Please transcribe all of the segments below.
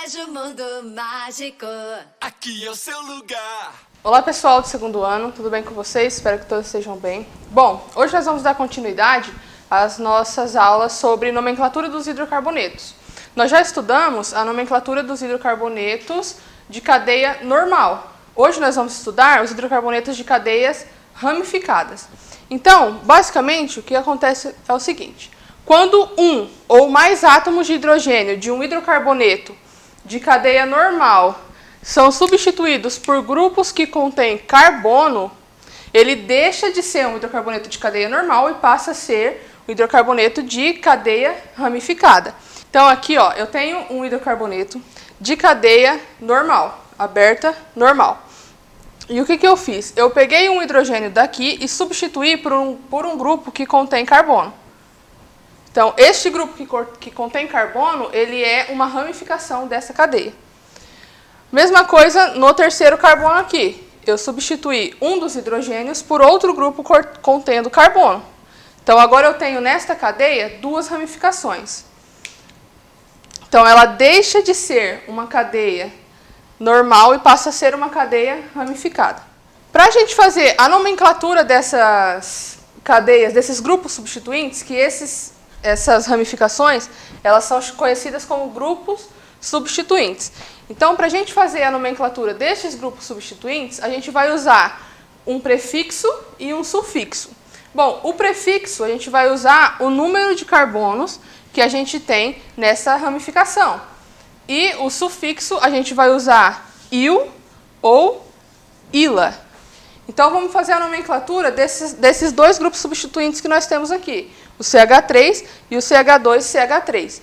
Colégio Mundo Mágico. Aqui é o seu lugar. Olá pessoal do segundo ano, tudo bem com vocês? Espero que todos estejam bem. Bom, hoje nós vamos dar continuidade às nossas aulas sobre nomenclatura dos hidrocarbonetos. Nós já estudamos a nomenclatura dos hidrocarbonetos de cadeia normal. Hoje nós vamos estudar os hidrocarbonetos de cadeias ramificadas. Então, basicamente, o que acontece é o seguinte. Quando um ou mais átomos de hidrogênio de um hidrocarboneto de cadeia normal são substituídos por grupos que contêm carbono, ele deixa de ser um hidrocarboneto de cadeia normal e passa a ser um hidrocarboneto de cadeia ramificada. Então aqui, ó, eu tenho um hidrocarboneto de cadeia normal, aberta, normal. E o que eu fiz? Eu peguei um hidrogênio daqui e substituí por um grupo que contém carbono. Então, este grupo que contém carbono, ele é uma ramificação dessa cadeia. Mesma coisa no terceiro carbono aqui. Eu substituí um dos hidrogênios por outro grupo contendo carbono. Então, agora eu tenho nesta cadeia duas ramificações. Então, ela deixa de ser uma cadeia normal e passa a ser uma cadeia ramificada. Para a gente fazer a nomenclatura dessas cadeias, desses grupos substituintes, que essas ramificações, elas são conhecidas como grupos substituintes. Então, para a gente fazer a nomenclatura destes grupos substituintes, a gente vai usar um prefixo e um sufixo. Bom, o prefixo, a gente vai usar o número de carbonos que a gente tem nessa ramificação. E o sufixo, a gente vai usar il ou ila. Então, vamos fazer a nomenclatura desses dois grupos substituintes que nós temos aqui, o CH3 e o CH2CH3.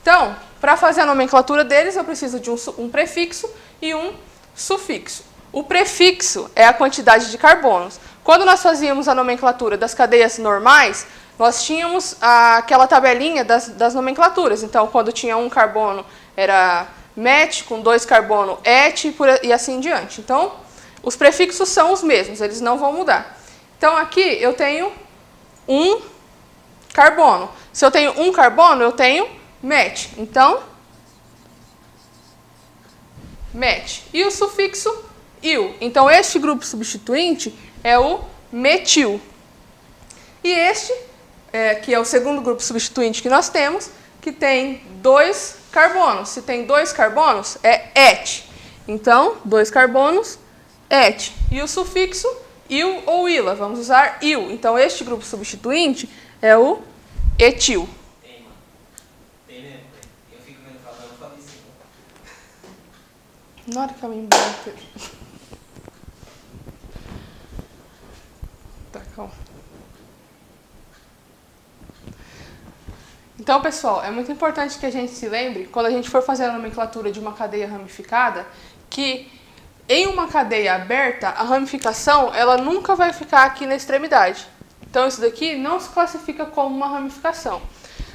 Então, para fazer a nomenclatura deles, eu preciso de um prefixo e um sufixo. O prefixo é a quantidade de carbonos. Quando nós fazíamos a nomenclatura das cadeias normais, nós tínhamos aquela tabelinha das nomenclaturas. Então, quando tinha um carbono, era met, com dois carbono, et, e assim em diante. Então, os prefixos são os mesmos, eles não vão mudar. Então, aqui eu tenho um carbono. Se eu tenho um carbono, eu tenho met. Então, met. E o sufixo il. Então, este grupo substituinte é o metil. E este, que é o segundo grupo substituinte que nós temos, que tem dois carbonos. Se tem dois carbonos, é et. Então, dois carbonos, et. E o sufixo il ou ila. Vamos usar il. Então, este grupo substituinte é o etil. Tem mesmo? Eu fico vendo falando, eu falei assim. Na hora que eu me embora. Tá, calma. Então, pessoal, é muito importante que a gente se lembre, quando a gente for fazer a nomenclatura de uma cadeia ramificada, que em uma cadeia aberta, a ramificação ela nunca vai ficar aqui na extremidade. Então, isso daqui não se classifica como uma ramificação.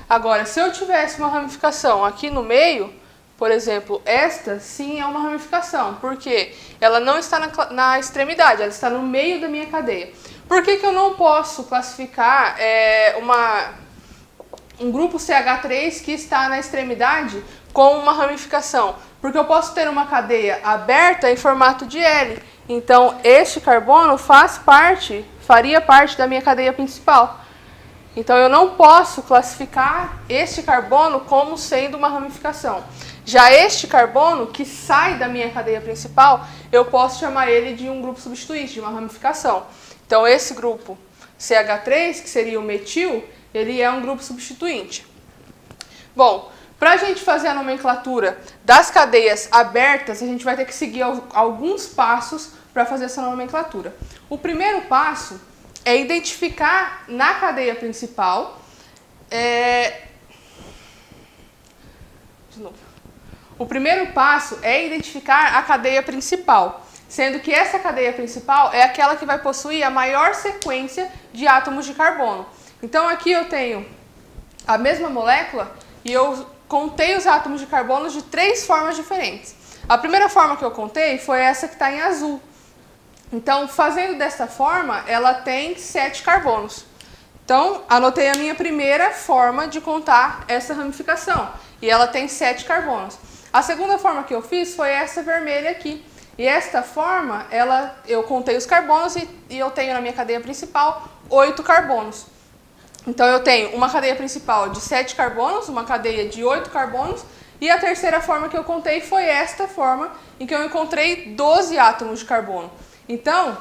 Agora, se eu tivesse uma ramificação aqui no meio, por exemplo, esta sim é uma ramificação, porque ela não está na extremidade, ela está no meio da minha cadeia. Por que eu não posso classificar um grupo CH3 que está na extremidade com uma ramificação? Porque eu posso ter uma cadeia aberta em formato de L. Então, este carbono faria parte da minha cadeia principal. Então, eu não posso classificar este carbono como sendo uma ramificação. Já este carbono, que sai da minha cadeia principal, eu posso chamar ele de um grupo substituinte, de uma ramificação. Então, esse grupo CH3, que seria o metil, ele é um grupo substituinte. Bom, para a gente fazer a nomenclatura das cadeias abertas, a gente vai ter que seguir alguns passos para fazer essa nomenclatura. O primeiro passo é identificar na cadeia principal. O primeiro passo é identificar a cadeia principal, sendo que essa cadeia principal é aquela que vai possuir a maior sequência de átomos de carbono. Então, aqui eu tenho a mesma molécula e eu contei os átomos de carbono de três formas diferentes. A primeira forma que eu contei foi essa que está em azul. Então, fazendo desta forma, ela tem 7 carbonos. Então, anotei a minha primeira forma de contar essa ramificação. E ela tem 7 carbonos. A segunda forma que eu fiz foi essa vermelha aqui. E esta forma, eu contei os carbonos e eu tenho na minha cadeia principal 8 carbonos. Então eu tenho uma cadeia principal de 7 carbonos, uma cadeia de 8 carbonos, e a terceira forma que eu contei foi esta forma, em que eu encontrei 12 átomos de carbono. Então,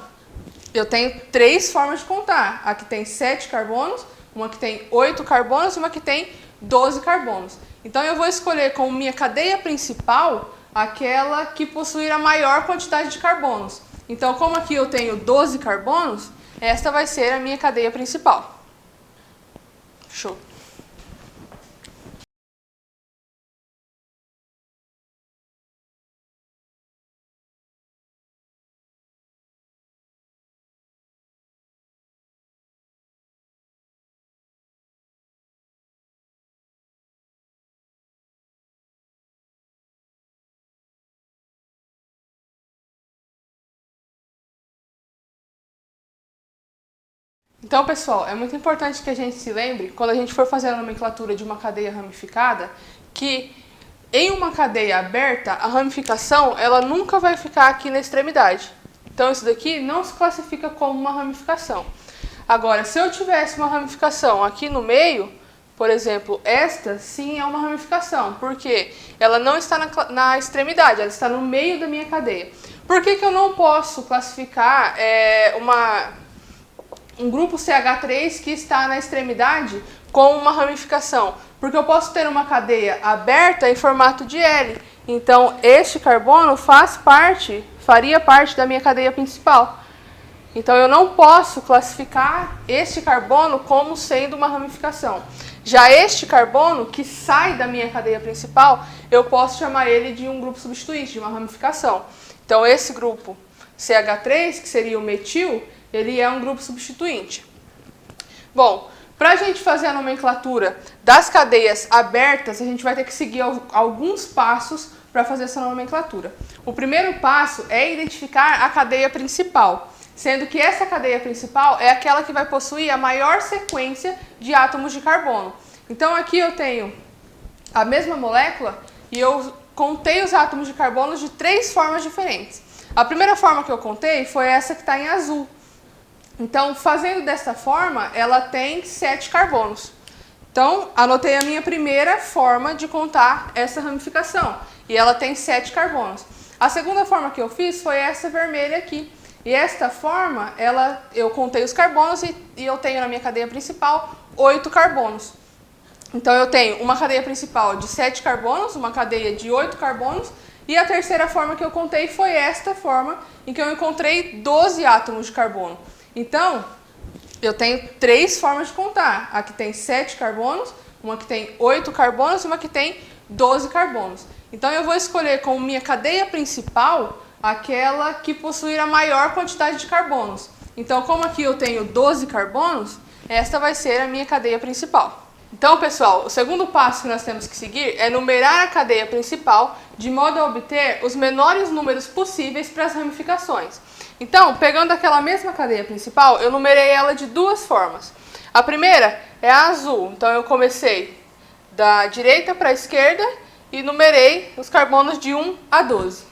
eu tenho 3 formas de contar. A que tem 7 carbonos, uma que tem 8 carbonos e uma que tem 12 carbonos. Então eu vou escolher como minha cadeia principal aquela que possuir a maior quantidade de carbonos. Então, como aqui eu tenho 12 carbonos, esta vai ser a minha cadeia principal. Show! Então, pessoal, é muito importante que a gente se lembre, quando a gente for fazer a nomenclatura de uma cadeia ramificada, que em uma cadeia aberta, a ramificação ela nunca vai ficar aqui na extremidade. Então, isso daqui não se classifica como uma ramificação. Agora, se eu tivesse uma ramificação aqui no meio, por exemplo, esta sim é uma ramificação, porque ela não está na extremidade, ela está no meio da minha cadeia. Por que eu não posso classificar um grupo CH3 que está na extremidade com uma ramificação? Porque eu posso ter uma cadeia aberta em formato de L. Então, este carbono faria parte da minha cadeia principal. Então, eu não posso classificar este carbono como sendo uma ramificação. Já este carbono, que sai da minha cadeia principal, eu posso chamar ele de um grupo substituinte, de uma ramificação. Então, esse grupo CH3, que seria o metil, ele é um grupo substituinte. Bom, para a gente fazer a nomenclatura das cadeias abertas, a gente vai ter que seguir alguns passos para fazer essa nomenclatura. O primeiro passo é identificar a cadeia principal, sendo que essa cadeia principal é aquela que vai possuir a maior sequência de átomos de carbono. Então aqui eu tenho a mesma molécula e eu contei os átomos de carbono de 3 formas diferentes. A primeira forma que eu contei foi essa que está em azul. Então, fazendo dessa forma, ela tem 7 carbonos. Então, anotei a minha primeira forma de contar essa ramificação. E ela tem 7 carbonos. A segunda forma que eu fiz foi essa vermelha aqui. E esta forma, eu contei os carbonos e eu tenho na minha cadeia principal 8 carbonos. Então, eu tenho uma cadeia principal de 7 carbonos, uma cadeia de 8 carbonos. E a terceira forma que eu contei foi esta forma, em que eu encontrei 12 átomos de carbono. Então, eu tenho 3 formas de contar. A que tem 7 carbonos, uma que tem 8 carbonos e uma que tem 12 carbonos. Então, eu vou escolher como minha cadeia principal aquela que possuir a maior quantidade de carbonos. Então, como aqui eu tenho 12 carbonos, esta vai ser a minha cadeia principal. Então, pessoal, o segundo passo que nós temos que seguir é numerar a cadeia principal de modo a obter os menores números possíveis para as ramificações. Então, pegando aquela mesma cadeia principal, eu numerei ela de 2 formas. A primeira é a azul. Então, eu comecei da direita para a esquerda e numerei os carbonos de 1 a 12.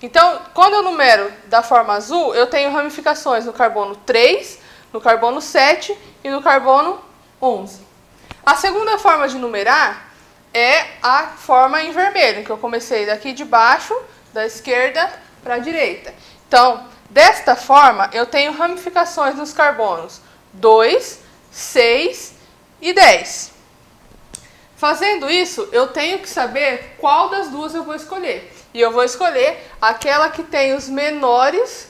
Então, quando eu numero da forma azul, eu tenho ramificações no carbono 3, no carbono 7 e no carbono 11. A segunda forma de numerar é a forma em vermelho, que eu comecei daqui de baixo, da esquerda para a direita. Então, desta forma, eu tenho ramificações nos carbonos 2, 6 e 10. Fazendo isso, eu tenho que saber qual das duas eu vou escolher. E eu vou escolher aquela que tem os menores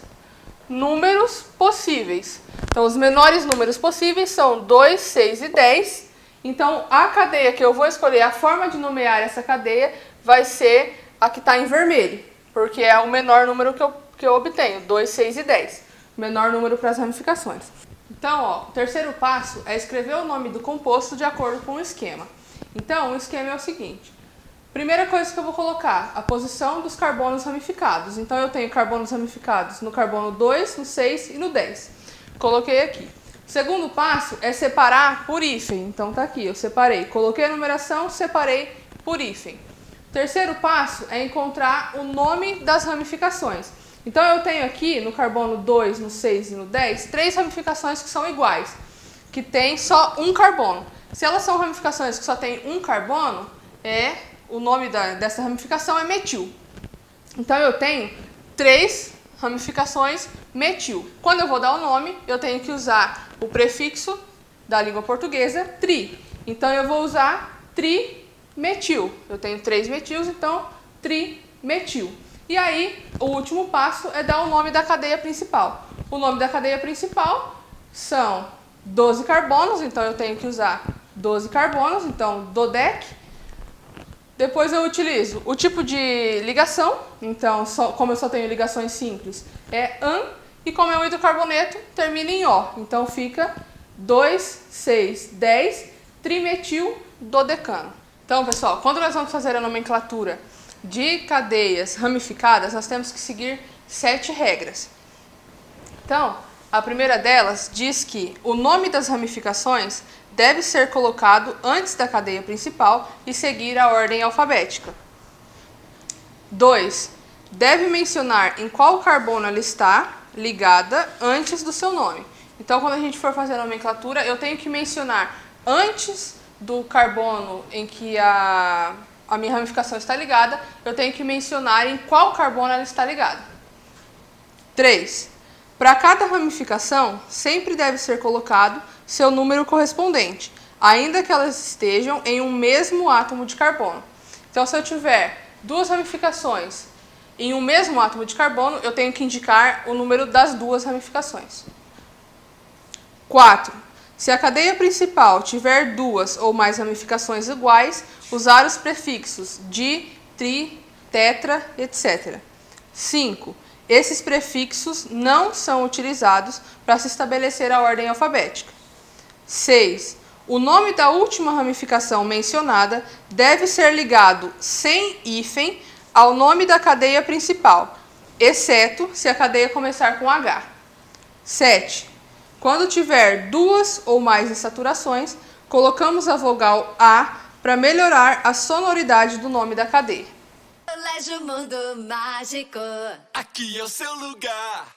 números possíveis. Então, os menores números possíveis são 2, 6 e 10. Então, a cadeia que eu vou escolher, a forma de nomear essa cadeia, vai ser a que está em vermelho, porque é o menor número que eu obtenho, 2, 6 e 10. Menor número para as ramificações. Então, ó, o terceiro passo é escrever o nome do composto de acordo com o esquema. Então, o esquema é o seguinte. Primeira coisa que eu vou colocar, a posição dos carbonos ramificados. Então, eu tenho carbonos ramificados no carbono 2, no 6 e no 10. Coloquei aqui. O segundo passo é separar por hífen. Então, tá aqui, eu separei. Coloquei a numeração, separei por hífen. Terceiro passo é encontrar o nome das ramificações. Então eu tenho aqui no carbono 2, no 6 e no 10, 3 ramificações que são iguais, que tem só um carbono. Se elas são ramificações que só tem um carbono, o nome dessa ramificação é metil. Então eu tenho 3 ramificações metil. Quando eu vou dar o nome, eu tenho que usar o prefixo da língua portuguesa, tri. Então eu vou usar trimetil. Eu tenho 3 metils, então trimetil. E aí, o último passo é dar o nome da cadeia principal. O nome da cadeia principal são 12 carbonos, então eu tenho que usar 12 carbonos, então dodec. Depois eu utilizo o tipo de ligação, então como eu só tenho ligações simples, é an, e como é um hidrocarboneto, termina em O. Então fica 2, 6, 10, trimetil dodecano. Então, pessoal, quando nós vamos fazer a nomenclatura de cadeias ramificadas, nós temos que seguir 7 regras. Então, a primeira delas diz que o nome das ramificações deve ser colocado antes da cadeia principal e seguir a ordem alfabética. 2. Deve mencionar em qual carbono ela está ligada antes do seu nome. Então, quando a gente for fazer a nomenclatura, eu tenho que mencionar antes do carbono em que a minha ramificação está ligada, eu tenho que mencionar em qual carbono ela está ligada. 3. Para cada ramificação, sempre deve ser colocado seu número correspondente, ainda que elas estejam em um mesmo átomo de carbono. Então, se eu tiver 2 ramificações em um mesmo átomo de carbono, eu tenho que indicar o número das 2 ramificações. 4. Se a cadeia principal tiver 2 ou mais ramificações iguais, usar os prefixos di, tri, tetra, etc. 5. Esses prefixos não são utilizados para se estabelecer a ordem alfabética. 6. O nome da última ramificação mencionada deve ser ligado sem hífen ao nome da cadeia principal, exceto se a cadeia começar com H. 7. Quando tiver 2 ou mais insaturações, colocamos a vogal A para melhorar a sonoridade do nome da cadeia. Colégio Mundo Mágico. Aqui é o seu lugar.